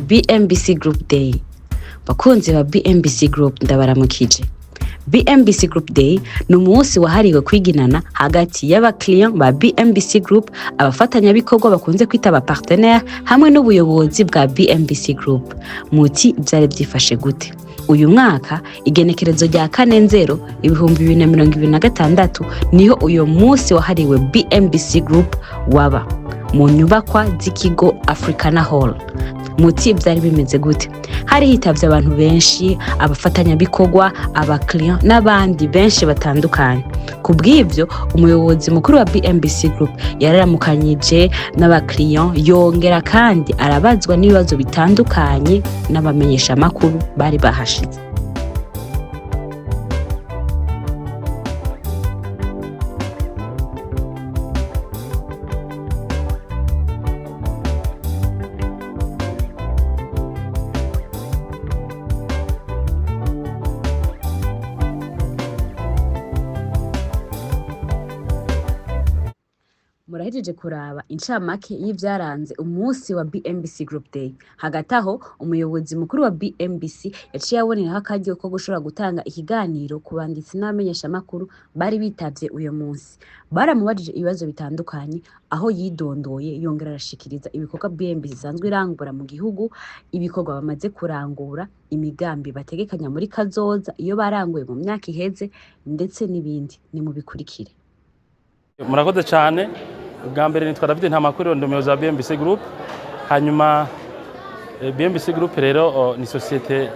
BMBC Group Day. Bakunzi ba BMBC Group ndabaramukije. BMBC Group Day ni umunsi wahariwe kwiginana hagati y'abaklient ba BMBC Group, abafatanyabikorwa bakunze kwita aba partenaire, hamwe n'ubuyobozi bwa BMBC Group. Muti byari byifashe gute? Uyu mwaka igenekerezo rya 4/0 2026 niho uyu munsi wahariwe BMBC Group waba mu nyubakwa z'ikigo Africana Hall. Muti byari bimeze gute? Hari hitavye abantu benshi, abafatanyabikorwa, abaklient n'abandi benshi batandukanye. Kubw'ivyo umuyobozi mukuru wa BMBC Group yararamukanyije n'abaklient, yongera kandi arabazwa n'ibibazo bitandukanye n'abamenyesha amakuru bari bahashize. Murahejeje kuraba incamake y'ivyaranze umunsi wa BMBC Group Day. Hagati aho umuyobozi mukuru wa BMBC yaciye aboneraho akaryo ko gushobora gutanga ikiganiro ku banditsi n'abamenyesha amakuru bari bitavye uyo munsi. Baramubajije ibibazo bitandukanye, aho yidondoye yongera arashikiriza ibikorwa BMBC isanzwe irangura mu gihugu, ibikorwa bamaze kurangura, imigambi bategekanya muri kazoza iyo baranguye mu myaka iheze, ndetse n'ibindi. Ni mu bikurikire. Murakoze cyane. Ubwa mbere nitwa David Ntamakuru, ndi umuyobozi wa BMBC Group. Hanyuma BMBC Group rero ni societe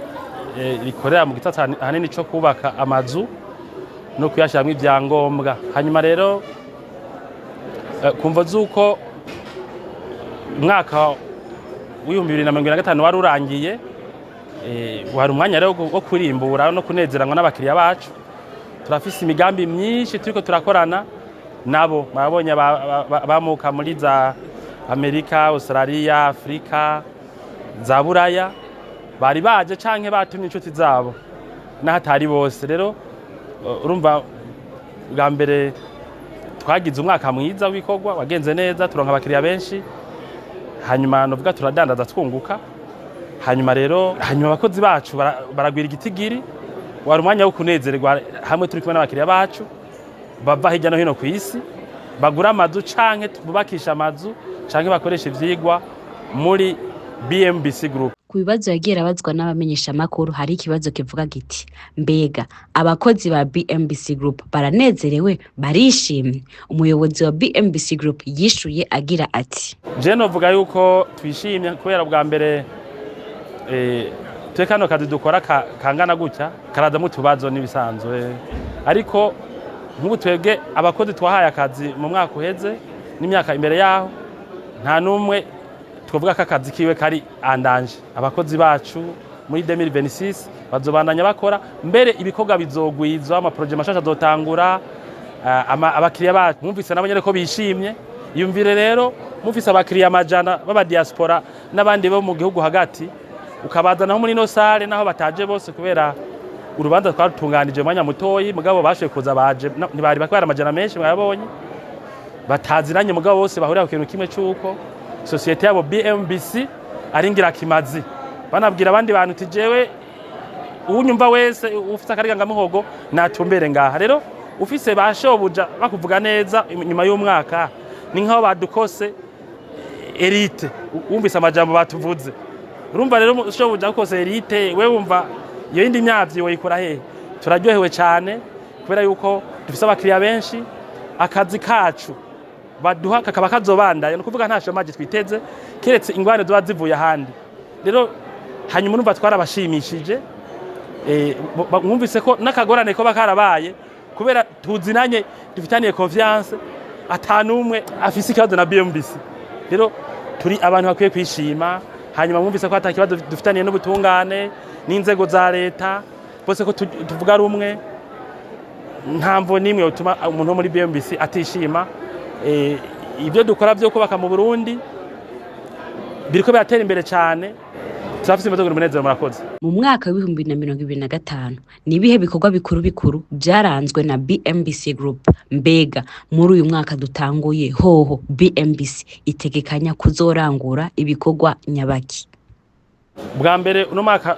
ikorera mu gisata hanini cyo kubaka amazu no kuyashyiramo ibyangombwa. Hanyuma rero kumva zuko umwaka w'2025 wari urangiye, wari umwanya rero wo kurimbura no kunezeranwa n'abakiriya bacu. Turafise imigambi myinshi turiko turakorana nabo. Mabonye bamuka muri za Amerika, Australia, Afrika, za Buraya, bari baje canke batumye inshuti zabo n'ahatari bose. Rero urumva bwa mbere twagize umwaka mwiza w'ibikorwa, wagenze neza, turonka abakiriya benshi. Hanyuma novuga turadandaza twunguka. Hanyuma abakozi bacu baragwira igitigiri. Wari umwanya wo kunezererwa hamwe turi kumwe n'abakiriya bacu bava hirya no hino ku isi, bagura amazu canke bubakisha amazu canke bakoresha ivyigwa muri BMBC Group. Ku bibazo yagiye arabazwa n'abamenyesha amakuru, hari ikibazo kivuga giti: mbega abakozi ba BMBC Group baranezerewe, barishimye? Umuyobozi wa BMBC Group yishuye agira ati: je novuga yuko twishimye kubera bwa mbere tekano kazi dukora kangana gutya karaza mu tubazo n'ibisanzwe, ariko nk'ubu twebwe abakozi twahaye akazi mu mwaka uheze n'imyaka imbere yaho, nta numwe twavuga ko akazi kiwe kari andanje. Abakozi bacu muri 2026 bazobandanya bakora, mbere ibikorwa bizogwizwa, amaproje mashasha azotangura. Abakiriya bacu mwumvise nabanyere ko bishimye. Yumvire rero mufise abakiriya amajana baba diaspora n'abandi bo mu gihugu hagati, ukabazana muri no sale naho bataje bose kubera urubanza twarutunganije mwanya mutoyi. Mugabo bashoye kuza baje ntibari bakwara amajana menshi, mwabonye bataziranye. Mugabo bose bahurira ku kintu kimwe cyuko societe yabo BMBC ari ngira kimazi. Banabwira abandi bantu uti jewe unyumva wese ufite akariga ngamuhogo natumbere ngaha. Rero ufise bashobuja bakuvuga neza nyuma y'umwaka, ni nkaho badukose elite. Umvise amajambo batuvuze, urumva rero ushobuja ukose elite, we wumva iyo yindi myavyi woyikora hehe? Turaryohewe cyane kubera yuko dufise abakiriya benshi, akazi kacu baduha kakaba kazobandanya. No kuvuga nta shomaje twiteze keretse ingwane zo zivuye ahandi. Rero hanyuma numva twarabashimishije. Mwumvise ko nakagorane ko bakarabaye kubera tuzinanye, dufitaniye confiance, atanumwe afise ikibazo na BMBC. Rero turi abantu bakwiye kwishima. Hanyuma mwumvise ko atakibazo dufitaniye n'ubutungane n'inzego za leta, bose ko tuvuga rumwe. Ntamvo nimwe utuma umuntu muri BMBC atishima. Ibyo dukora byo kubaka mu Burundi biriko biratera imbere cyane. Turafise imbazo umunezero. Murakoze. Mu mwaka wa 2025 nibihe bikorwa bikuru byaranzwe na BMBC Group? Mbega muri uyu mwaka dutanguye hoho BMBC itegekanya kuzorangura ibikorwa nyabaki? bwa mbere uno mwaka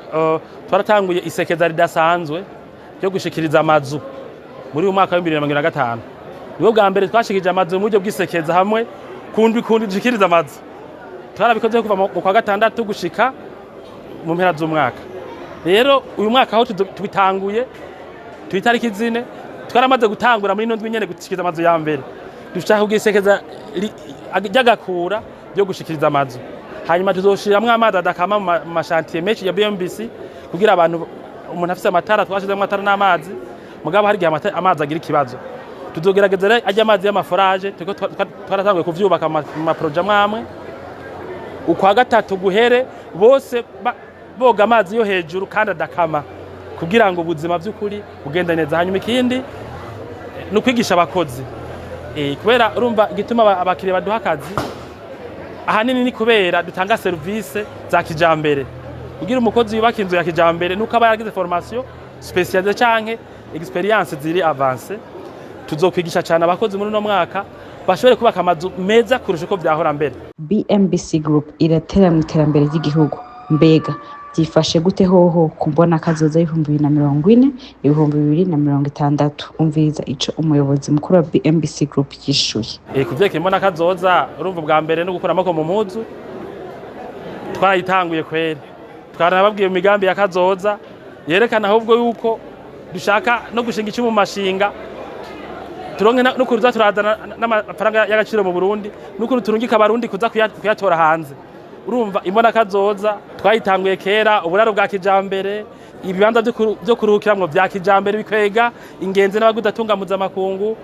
twaratanguye isekeza ridasanzwe ryo gushikiriza amazu muri uyu mwaka wa 2025 niwo bwa mbere twashikije amazu mu buryo bw'isekeza hamwe kundi dushikiriza amazu twarabikoze kuva mu kwa gatandatu gushika mu mpera z'umwaka rero uyu mwaka aho tubitanguye tubitariki zine twaramaze gutangura muri nondwi nyene gushikiriza amazu ya mbere dushaka kugisekeza ryagakura byo gushikiriza amazu hanyuma tuzoshiramwe amazi adakama mu mashantiye menshi ya BMBC kugira abantu umuntu afise amatara twashizemo amatara n'amazi mugabo hari gihe amazi agira ikibazo tuzogerageza rero ajya amazi y'amaforage tuko twaratanguye kuvyubaka mu projet mwamwe ukwa gatatu guhere bose boga amazi yo hejuru kandi adakama kugira ngo ubuzima by'ukuri bugende neza hanyuma ikindi no kwigisha abakozi kubera urumva igituma abakiriya baduha akazi ahanini ni kubera dutanga service za kijambere kugira umukozi yubaka inzu ya kijambere nuko aba yagize formation spécialisée canke experience ziri avance tuzokwigisha cyane abakozi muri no mwaka bashobore kubaka amazu meza kurusha uko byahora mbere. BMBC Group iratera mu iterambere ry'igihugu mbega byifashe gute hoho kumbona kazoza 2040 2060 umviriza ico umuyobozi mukuru wa BMBC Group yishuye. Kuvyeke mbona kazoza urumva bwa mbere no gukora amako mu muzu twarayitanguye kwera twaranababwiye mu migambi ya kazoza yerekana ahubwo yuko dushaka no gushinga icyo mu mashinga turonke no kuruza turadana n'amafaranga y'agaciro mu Burundi nuko turungika abarundi kuza kuyatora hanze urumva imbona kazoza twayitanguye kera uburaro bwa kijambere ibibanza byo kuruhukiramwo bya kijambere bikwega ingenzi n'abagudatungamuza makungu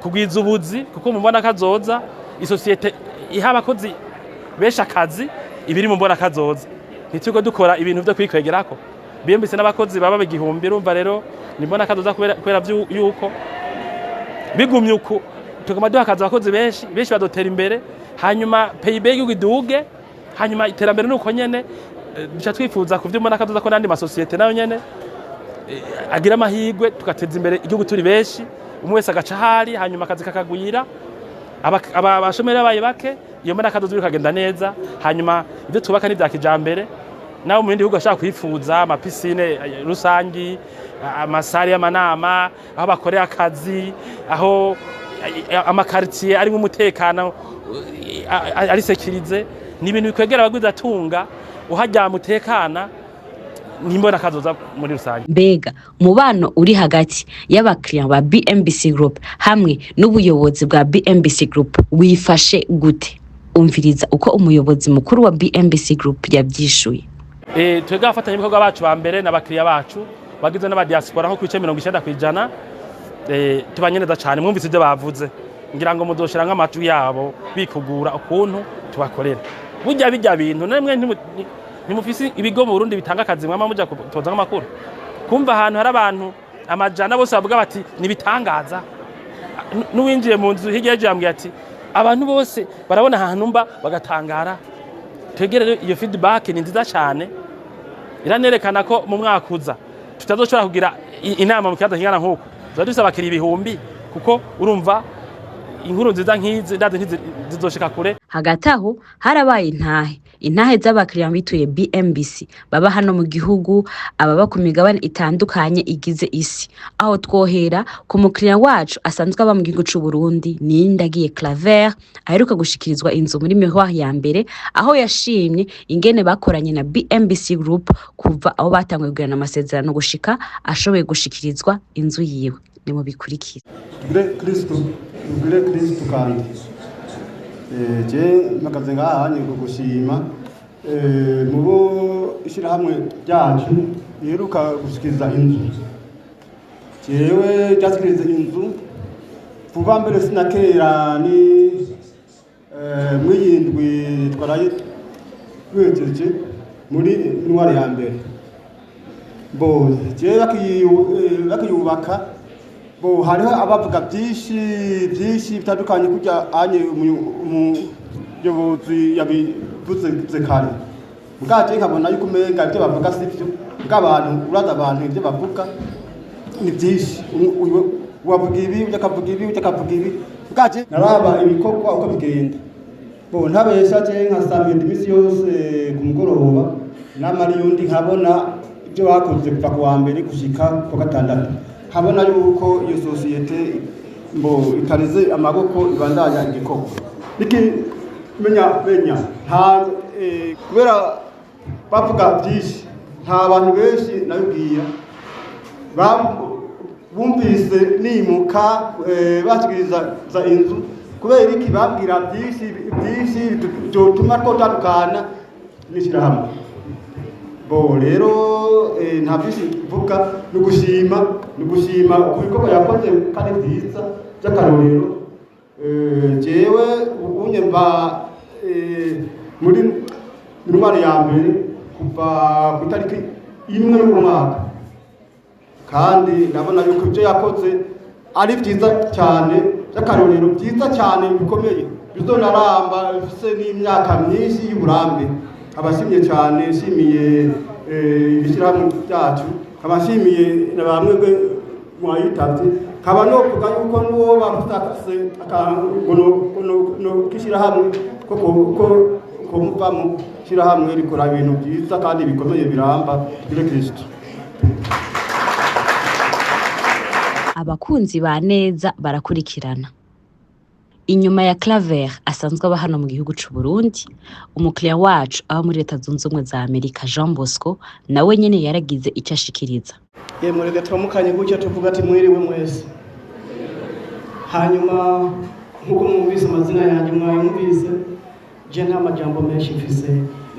kugwiza ubuzi kuko mu mbona kazoza isosiyete iha abakozi besha akazi ibiri mu mbona kazoza nituko dukora ibintu byo kwikwegerako BMBC n'abakozi baba bigihumbi urumva rero nimbona kazoza kubera yuko bigumye uko tugama duhakaza abakozi benshi badotera imbere hanyuma PIB y'ugiduge hanyuma iterambere nuko nyene duca twifuza kuvyumva kazoza ko nandi masosiyete nayo nyene agira amahigwe tugateza imbere igihugu turi benshi umwe wese agaca hari hanyuma akazi kakagwira abashomeri abaye bake iyo mbona kazoza bikagenda neza hanyuma ibyo tubaka ni bya kijambere naho mu bindi bihugu ashaka kwifuza amapisine rusangi amasari y'amanama aho bakorera akazi aho amakartier ari nk'umutekano ari sekirize ni ibintu bikwegera abagwizatunga uhajya mutekana nimbona kazoza muri rusange. Mbega mubano uri hagati y'abakiriya ba BMBC Group hamwe n'ubuyobozi bwa BMBC Group wifashe gute umviriza uko umuyobozi mukuru wa BMBC Group yabyishuye. Twega afatanya ibikorwa bacu ba mbere n'abakiriya bacu bagizwe n'abadiaspora nko kwice 90% tubanye neza cyane mwumvise ibyo bavuze ngira ngo mudoshira nk'amatu yabo bikugura ukuntu tubakorera burya bijya bintu namwe ntimufisi ibigo mu Burundi bitanga akazi mwama muja kutoza nk'amakuru kumva ahantu hari abantu amajana bose bavuga bati nibitangaza n'uwinjiye mu nzu hirya yambwiye ati abantu bose barabona ahantu mba bagatangara twegere iyo feedback ni nziza cyane iranerekana ko mu mwaka uza tutazoshobora kugira inama mu kibanza kingana nk'uko zadusaba abakiriya ibihumbi kuko urumva inkuru nziza nk'izi ndazi zizoshika kure. Hagati aho harabaye intahe z'abakiriya bituye BMBC baba hano mu gihugu ababa ku migabane itandukanye igize isi aho twohera ku mukiriya wacu asanzwe aba mu gihugu cy'u Burundi Nindagiye Claver aheruka gushikirizwa inzu muri miroir ya mbere aho yashimye ingene bakoranye na BMBC Group kuva aho batanguye kugirana amasezerano gushika ashoboye gushikirizwa inzu yiwe ni mu bikurikira. Ugire Kristo kandi je magaze ngahanye gushima mubo ishira hamwe ryacu yeruka gushikiriza inzu jewe jasikiriza inzu vuba mbere sinakera ni mwiyindwi twaraye wejeje muri ntwari ya mbere bo je bakiyubaka bo hariho abavuga byinshi bitandukanye kujya anye umuyobozi yabivuze kare bwaje nkabona yuko umenga ibyo bavuga sivyo bw'abantu uraza abantu ibyo bavuga ni byinshi wavuga ibi ukavuga ibi bwaje naraba ibikorwa uko bigenda bo ntabesha je nkasanga imisi yose ku mugoroba n'amariyundi nkabona ibyo bakoze kuva ku wa mbere gushika ku gatandatu nkabona yuko iyo sosiyete mbo itarize amaboko ibandanya igikorwa menya nta kubera bavuga byinshi nta bantu benshi nabibwiye bumvise nimuka bashikiriza inzu kubera iki babwira byinshi byotuma twotandukana n'ishyirahamwe bo rero nta byinshi vuga ni gushima ku bikorwa yakoze kandi byiza by'akarorero jewe ubunye mba muri ntwari ya mbere kuva ku itariki imwe y'umwaka kandi ndabona yuko ibyo yakoze ari byiza cyane by'akarorero byiza cyane bikomeye bizonaramba bifise n'imyaka myinshi y'uburambe abashimye cyane shimiye ibishyirahamwe byacu abashimiye na bamwe mwayitabye kaba no kuvuga yuko n'uwo bamutase akangono k'ishyirahamwe ko muva mu shyirahamwe rikora ibintu byiza kandi bikomeye biramba kuri Kristo. Abakunzi ba neza barakurikirana. Inyuma ya Claver asanzwe aba hano mu gihugu cy'u Burundi, umukiriya wacu aba muri Leta Zunze Ubumwe za Amerika Jean Bosco nawe nyene yaragize icyo ashikiriza. Murege turamukanye gutya tuvuga ati mwiriwe mwese. Hanyuma nkuko mwumvise amazina yanjye mwayumvise, je nta majambo menshi mfise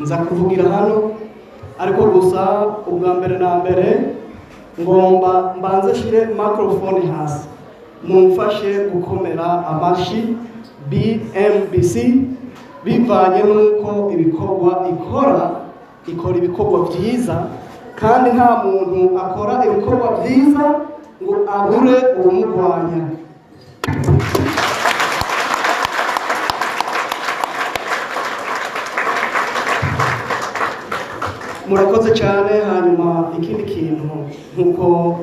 nza kuvugira hano, ariko gusa ubwa mbere na mbere ngomba mbanze shire microphone hasi mumfashe gukomera amashi BMBC bivanye nuko ibikorwa ikora ibikorwa byiza, kandi nta muntu akora ibikorwa byiza ngo abure umurwanya. Murakoze cyane. Hanyuma ikindi kintu nkuko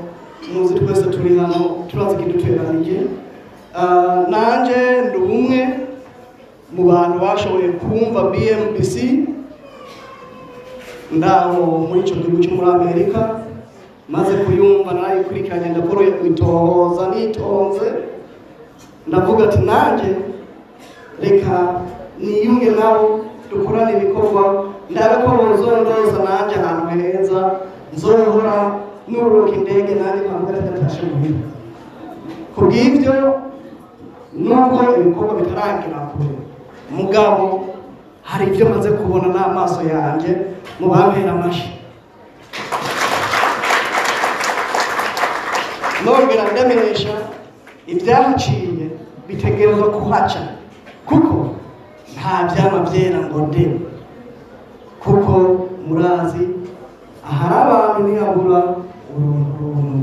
muzi twese turi hano turazi kiduteranije, nanje ndi umwe mu bantu bashoboye kumva BMBC ndaho muri icyo gihugu cyo muri Amerika, maze kuyumva nayikurikiranye ndakora kwitohoza nitonze ndavuga ati nanje reka niyunge nabo dukorane ibikorwa ndabe ko bozondoza nanje ahantu heza nzohora nuruka indege nandi mpamvu ndatashe muhira. Kubw'ibyo nuko ibikorwa bitaragira kure, mugabo hari ibyo maze kubona n'amaso yanjye mu bampera amashi. Nongera ndamenyesha ibyahaciye bitegerezwa kuhaca, kuko nta byama byera ngo de, kuko murazi ahari abantu ntiyabura uruntu.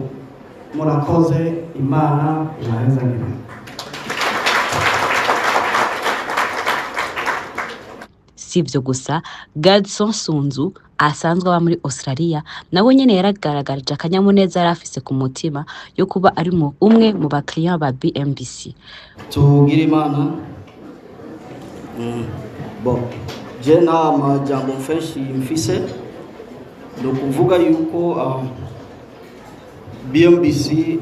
Murakoze, Imana irahezagire. Sivyo gusa, Gadson Sunzu asanzwe aba muri Australia nawe nyene yaragaragaje akanyamuneza yari afise ku mutima yo kuba ari umwe mu bakiriya ba BMBC. Tugira Imana. Bon, je nta majambo mfise no kuvuga yuko BMBC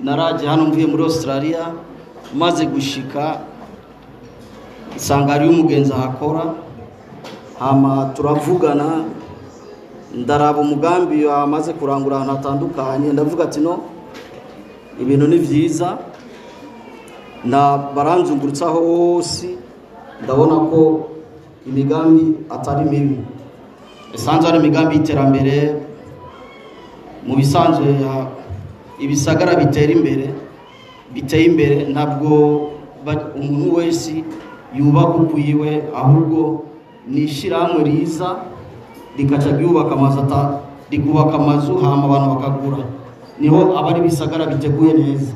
naraje hano mvuye muri Australia, maze gushika sangari umugenzi akora, hama turavugana ndaraba umugambi amaze kurangura ahantu hatandukanye, ndavuga ati no ibintu ni vyiza, na baranzungurutsa hose ndabona ko imigambi atari mibi, esanzwe ari imigambi y'iterambere. Mu bisanzwe ibisagara biteye imbere ntabwo umuntu wese yubaka ukwiwe, ahubwo nishirahamwe riza rikaca ryubaka rikubaka amazu hama abantu bakagura, niho abari bisagara biteguye neza.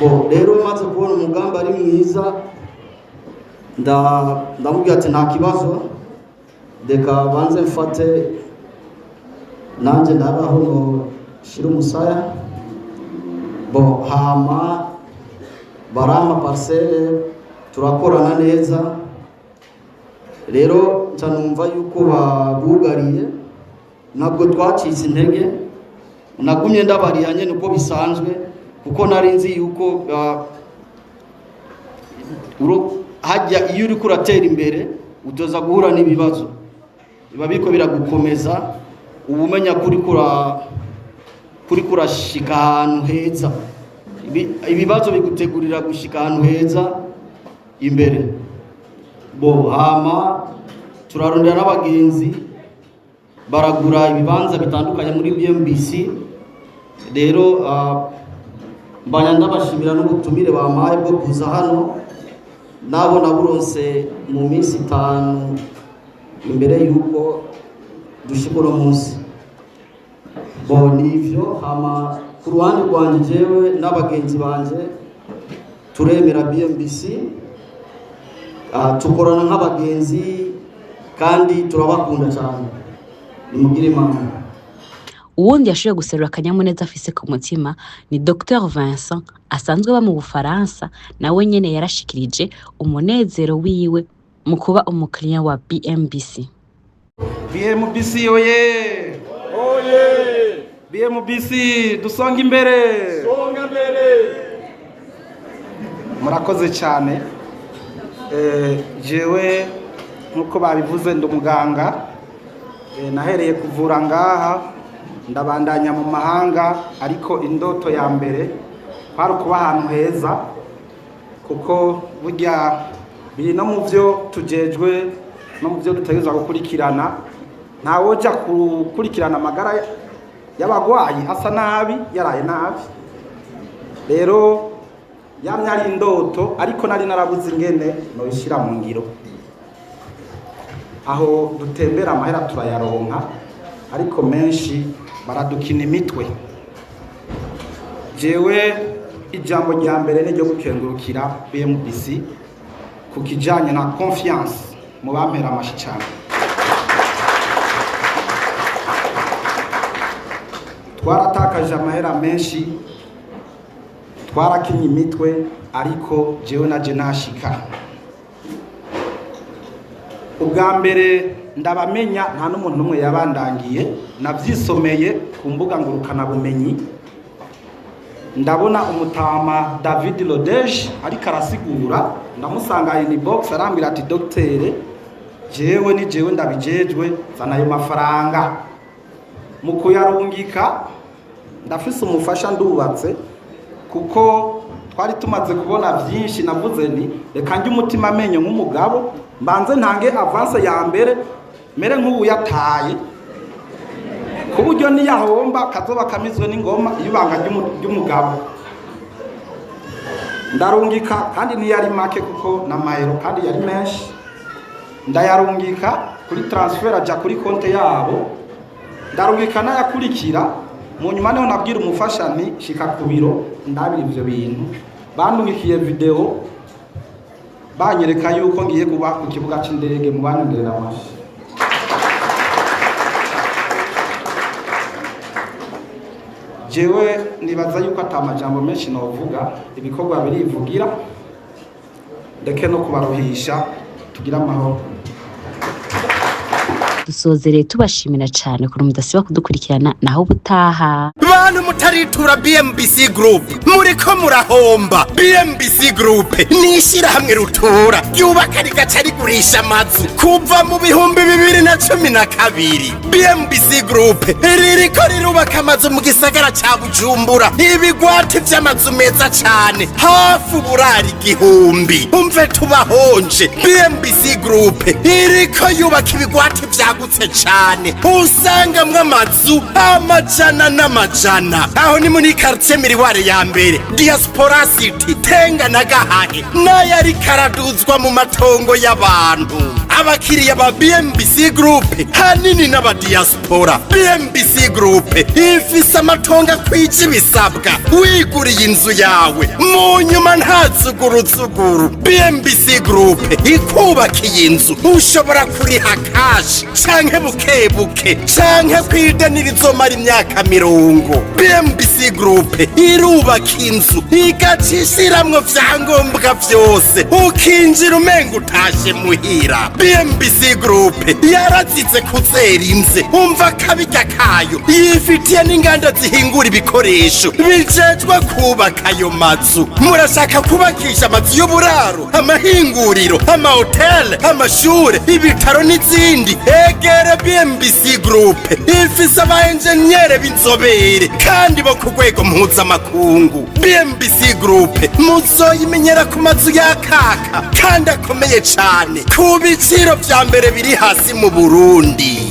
Bo rero maze kubona umugambi ari mwiza, ndamubwira ati nta kibazo, reka banze mfate nanje ndabaho no shira umusaya. Bo hama barama parcelle turakorana neza, rero nca numva yuko babugariye ntabwo twacitse intege nagumye ndabariya nyene uko bisanzwe kuko nari nzi yuko hajya iyo uri kuratera imbere utoza guhura n'ibibazo biba biriko biragukomeza ubumenya kuri kurashika ahantu heza ibibazo bigutegurira gushika ahantu heza imbere hama turarondera n'abagenzi baragura ibibanza bitandukanye muri BMBC rero mbanya ndabashimira n'ubutumire bampaye bwo kuza hano nabo naburonse mu minsi 5 imbere yuko dushika uno munsi nivyo hama ku ruhande rwanje jewe n'abagenzi banje turemera BMBC tukorana nk'abagenzi kandi turabakunda cyane nimugire imana. Uwundi yashoboye guserura akanyamuneza afise ku mutima ni Dr Vincent asanzwe aba mu Bufaransa nawe nyene yarashikirije umunezero wiwe mu kuba umukiriya wa BMBC. BMBC oye oye BMBC dusonga imbere murakoze cyane. Jewe nkuko babivuze ndi umuganga nahereye kuvura ngaha ndabandanya mu mahanga ariko indoto ya mbere kwari kuba ahantu heza kuko burya biri no mu byo tujejwe no mu byo dutegerezwa gukurikirana ntawe ujya gukurikirana amagara y'abagwayi asa nabi yaraye nabi rero yamye ari indoto ariko nari narabuze ingene nobishira mu ngiro aho dutembera amahera turayaronka ariko menshi baradukina imitwe jewe ijambo rya mbere n'iryo gukengurukira BMBC ku kijanye na confiance mu bampera amashi cyane twaratakaje amahera menshi twarakinye imitwe ariko jewe naje nashika ubwa mbere ndabamenya nta n'umuntu n'umwe yabandangiye navyisomeye ku mbuga ngurukana bumenyi ndabona umutama David Lodeje ariko arasigura ndamusanga inbox arambira ati docteur jewe ni jewe ndabijejwe zana ayo mafaranga mu kuyarungika ndafise umufasha ndubatse kuko twari tumaze kubona byinshi navuze ni reka njye umutima amenyo nk'umugabo mbanze ntange avance ya mbere mere nk'ubu yataye ku buryo niyahomba kazoba kamizwe n'ingoma ibanga ry'umugabo ndarungika kandi niyari make kuko na mayero kandi yari menshi ndayarungika kuri transfer aja kuri konte yabo ndarungika nayakurikira mu nyuma niho nabwira umufasha ni shika ku biro ndabira ivyo bintu bandungikiye video banyereka yuko ngiye kuba ku kibuga c'indege mu banyongerera amashi jewe nibaza yuko atamajambo menshi novuga ibikorwa birivugira ndeke no kubaruhisha tugira amahoro. Dusozereye tubashimira cyane kuri mudasiba kudukurikirana naho ubutaha. Bantu mutaritura BMBC Group muriko murahomba. BMBC Group nishira hamwe rutura yubaka rigaca rigurisha amazu kuva mu bihumbi 2012. BMBC Group ririko rirubaka amazu mu gisagara ca Bujumbura ibigwati vy'amazu meza cyane hafu burari igihumbi. Umve tubahonje BMBC Group iriko yubaka ibigwati vyagutse cyane usanga mw'amazu amajana n'amajana. Aho ni muri quartier Miriware ya mbere Diaspora City Tenga na Gahahe n'ayari karaduzwa mu matongo y'abantu. Abakiriya ba BMBC Group hanini n'aba diaspora. BMBC Group ifise amatongo kwiki bisabwa wiguriye inzu yawe mu nyuma ntatsuguruzuguru. BMBC Group ikubakiye inzu ushobora kuriha cash canke bukebuke canke kwidanira izomara imyaka 50. BMBC Group irubaka inzu igacishiramwo vyangombwa vyose ukinjira umenga utashe muhira. BMBC Group yarazize kuzera inze umva kabirya kayo yifitiye n'inganda zihingura ibikoresho bijejwe kubaka ayo mazu. Murashaka kubakisha amazu y'uburaro, amahinguriro, amahoteli, amashure, ibitaro n'izindi? Egera BMBC Group ifise aba engineer b'inzobere kandi bo ku rwego mpuzamakungu. BMBC Group muzoyimenyera ku mazu y'akaka kandi akomeye cane ku biciro vya mbere biri hasi mu Burundi.